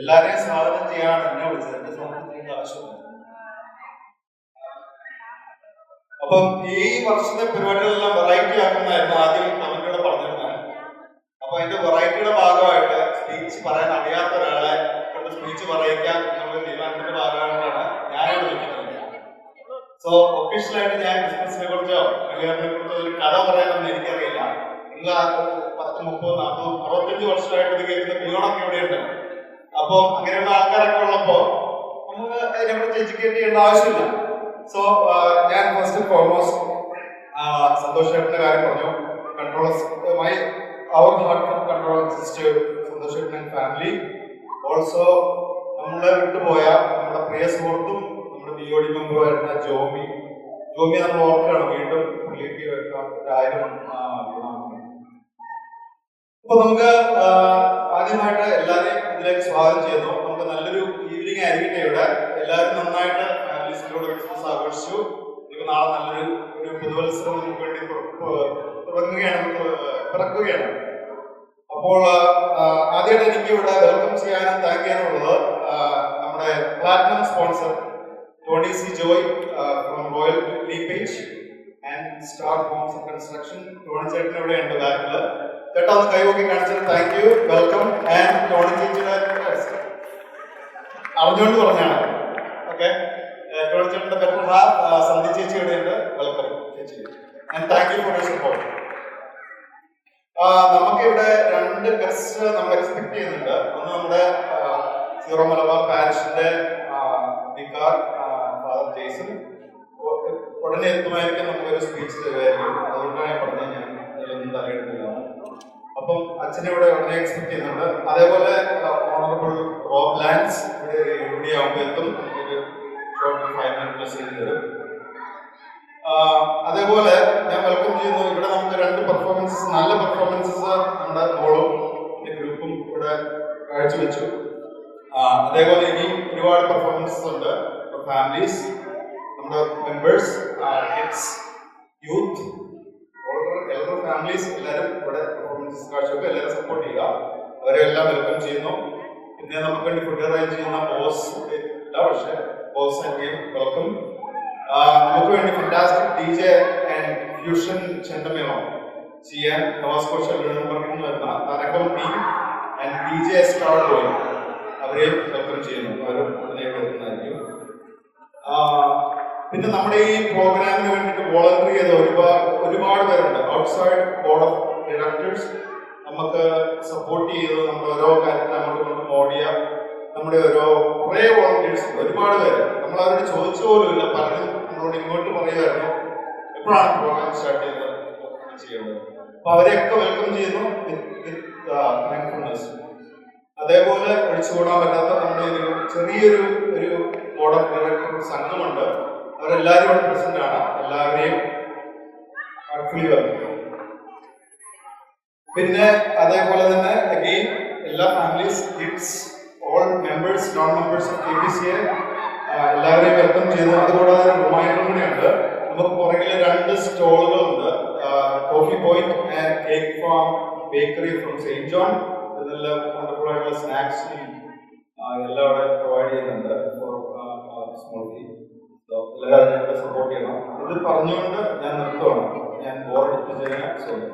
എല്ലാരെയും സ്വാഗതം ചെയ്യാനാണ് എന്നെ വിളിച്ചത്. എന്റെ സ്വാഗതം ചെയ്യേണ്ട ആവശ്യമില്ല. അപ്പം ഈ വർഷത്തെ പരിപാടികളെല്ലാം വെറൈറ്റി ആക്കുന്നതായിരുന്നു ആദ്യം കമന്റിലൂടെ പറഞ്ഞിരുന്നത്. അപ്പൊ അതിന്റെ വെറൈറ്റിയുടെ ഭാഗമായിട്ട് സ്പീച്ച് പറയാൻ അറിയാത്ത ഒരാളെ കൊണ്ട് സ്പീച്ച് പറയിക്കാൻ എന്നുള്ള തീരുമാനത്തിന്റെ ഭാഗമായിട്ടാണ് ഞാനിവിടെ നിൽക്കുന്നത്. സോ ഒഫീഷ്യലായിട്ട് ഞാൻ ക്രിസ്മസിനെ കുറിച്ചോ ന്യൂഇയറിനെ കുറിച്ചോ ഒരു കഥ പറയാനൊന്നും എനിക്കറിയില്ല. നിങ്ങൾ 10, 30, 40, 65 വർഷമായിട്ട് ഇത് കേൾക്കുന്ന പിയോണൊക്കെ ഇവിടെയുണ്ട്. അപ്പൊ അങ്ങനെയുള്ള ആൾക്കാരൊക്കെ ഉള്ളപ്പോ നമുക്ക് അതിനെക്കുറിച്ച് എഡ്യൂക്കേറ്റ് ചെയ്യേണ്ട ആവശ്യമില്ല. സോ ഞാൻ ഫസ്റ്റ് ആൻഡ് ഫോർമോസ്റ്റ് സന്തോഷ് ചേട്ടന്റെ കാര്യം പറഞ്ഞു. കൺട്രോളേഴ്സ് അവർ ഹാർട്ട് കൺട്രോൾ സിസ്റ്റർ സന്തോഷ് ചേട്ടൻ ആൻഡ് ഫാമിലി. ഓൾസോ നമ്മളെ വിട്ടുപോയ നമ്മുടെ പ്രിയ സുഹൃത്തും നമ്മുടെ BOD മെമ്പറുമായിരുന്ന ജോമി നമ്മൾ ഓർക്കുകയാണ്. വീണ്ടും പുള്ളിക്ക് 1000 അപ്പൊ നമുക്ക് ആദ്യമായിട്ട് എല്ലാവരെയും ഇതിലേക്ക് സ്വാഗതം ചെയ്യുന്നു. നമുക്ക് നല്ലൊരു ഈവനിങ് ആയിരിക്കട്ടെ. ഇവിടെ എല്ലാവരും നന്നായിട്ട് ഫാമിലീസിനോട് ക്രിസ്മസ് ആഘോഷിച്ചു. ഇപ്പൊ നാളെ നല്ലൊരു പുതുവത്സരം നമുക്ക് വേണ്ടി പിറക്കുകയാണ്. അപ്പോൾ ആദ്യമായിട്ട് എനിക്ക് ഇവിടെ വെൽക്കം ചെയ്യാനും താങ്ക് ചെയ്യാനുള്ളത് നമ്മുടെ platinum sponsor Tony C Joy from Royal LePage and Star Homes and Construction. Tony ചേട്ടൻ ഇവിടെ ഉണ്ട് ബാക്കില്. ചേട്ടാ ഒന്ന് കൈവക്കി കാണിച്ചത് thank you, welcome. And Tony ചേച്ചിയുടെ അറിഞ്ഞുകൊണ്ട് പറഞ്ഞാണ്. ഓക്കെ, ടോണി ചേട്ടന്റെ ബെറ്റർ ഹാഫ് സന്ധി ചേച്ചി ഇവിടെ ഉണ്ട്. വെൽക്കം ചേച്ചി and thank you for your support. നമുക്ക് ഇവിടെ 2 ഗസ്റ്റ് നമ്മൾ എക്സ്പെക്ട് ചെയ്യുന്നുണ്ട്. ഒന്ന് നമ്മുടെ സീറോ മലബാർ പാരിഷിന്റെ വികാർ ഫാദർ ജെയ്സൺ ഉടനെ എത്തുമായിരിക്കും. നമുക്കൊരു സ്പീച്ച് തരുമായിരിക്കും. അതുകൊണ്ടാണ് ഞാൻ പറഞ്ഞത് ഞാൻ അതിലൊന്നും തലയിടുന്നില്ല. അപ്പം അച്ഛനെ ഇവിടെ ഉടനെ എക്സ്പെക്ട് ചെയ്യുന്നുണ്ട്. അതേപോലെ ഓണറബിൾ റോബ് ലാൻസ് ഇവിടെ ആകുമ്പോൾ എത്തും. ഒരു ഷോർട്ട് 5 minute മെസ്സേജ് തരും. അതേപോലെ ഞാൻ വെൽക്കം ചെയ്യുന്നു. ഇവിടെ നമുക്ക് 2 പെർഫോമൻസസ്, നല്ല പെർഫോമൻസസ് നമ്മുടെ മോളും ഗ്രൂപ്പും ഇവിടെ കാഴ്ചവെച്ചു. അതേപോലെ ഇനി ഒരുപാട് പെർഫോമൻസസ് ഉണ്ട്. ഫാമിലീസ്, നമ്മുടെ members, kids, youth, elder families എല്ലാവരും ഇവിടെ പെർഫോമൻസസ് കാഴ്ചവെക്കും. എല്ലാവരും സപ്പോർട്ട് ചെയ്യുക. അവരെല്ലാം വെൽക്കം ചെയ്യുന്നു. പിന്നെ നമുക്ക് വേണ്ടി ഫുഡ് അറേഞ്ച് ചെയ്യുന്ന ബോസ് ഇല്ല, പക്ഷേ ബോസ് ആൻഡ് വെൽക്കം. നമുക്ക് വേണ്ടി ഫാന്റാസ്റ്റിക് DJ ആൻഡ് ഫ്യൂഷൻ ചെണ്ടമേളം ചെയ്യാൻ നവാസ്കോഷ നമ്പറിൽ വരുന്ന Tharakkam team and DJ Star Boy അവരെയും വെൽക്കം ചെയ്യുന്നു. അവരും ഉടനെ വരുന്നതായിരിക്കും. പിന്നെ നമ്മുടെ ഈ പ്രോഗ്രാമിന് വേണ്ടിയിട്ട് വോളണ്ടറി ചെയ്ത ഒരുപാട് പേരുണ്ട്. ഔട്ട്സൈഡ് ബോർഡ് ഓഫ് ഡയറക്ടേഴ്സ് നമുക്ക് സപ്പോർട്ട് ചെയ്ത് നമ്മുടെ ഓരോ കാര്യത്തിൽ അങ്ങോട്ടും ഓടിയ നമ്മുടെ കുറേ വോളണ്ടിയേഴ്സ്, ഒരുപാട് പേര്. നമ്മൾ അവരോട് ചോദിച്ചു പോലുമില്ല. പലരും നമ്മളോട് ഇങ്ങോട്ട് പറയുമായിരുന്നു എപ്പോഴാണ് പ്രോഗ്രാം സ്റ്റാർട്ട് ചെയ്യുന്നത്. അപ്പൊ അവരെയൊക്കെ വെൽക്കം ചെയ്യുന്നു താങ്ക്ഫുൾനെസ്. അതേപോലെ ഒഴിച്ചുകൂടാൻ പറ്റാത്ത നമ്മുടെ ചെറിയൊരു ബോർഡ് ഓഫ് ഡയറക്ടർ സംഘമുണ്ട്. അവരെല്ലാവരും ഇവിടെ പ്രസന്റ് ആണ്. എല്ലാവരെയും ഹാർട്ട്ഫുള്ളി വെൽക്കം. പിന്നെ അതേപോലെ തന്നെ അഗെയിൻ എല്ലാ families, kids, all members, non members of KPCA എല്ലാവരെയും വെൽക്കം ചെയ്യുന്നു. അതുകൂടാതെ റിമൈൻഡർ കൂടിയുണ്ട്. നമുക്ക് പുറകിൽ 2 സ്റ്റോളുകളുണ്ട്. Coffee point and Cake Farm Bakery from Saint John. ഇതെല്ലാം വണ്ടർഫുൾ ആയിട്ടുള്ള സ്നാക്സും എല്ലാം അവിടെ പ്രൊവൈഡ് ചെയ്യുന്നുണ്ട് ഫോർ സ്മോൾ ടീ. എല്ലാവരും സപ്പോർട്ട് ചെയ്യണം. ഇത് പറഞ്ഞുകൊണ്ട് ഞാൻ നിർത്തുവാണ്. ഞാൻ ബോറടിപ്പിച്ചതിന് സോറി.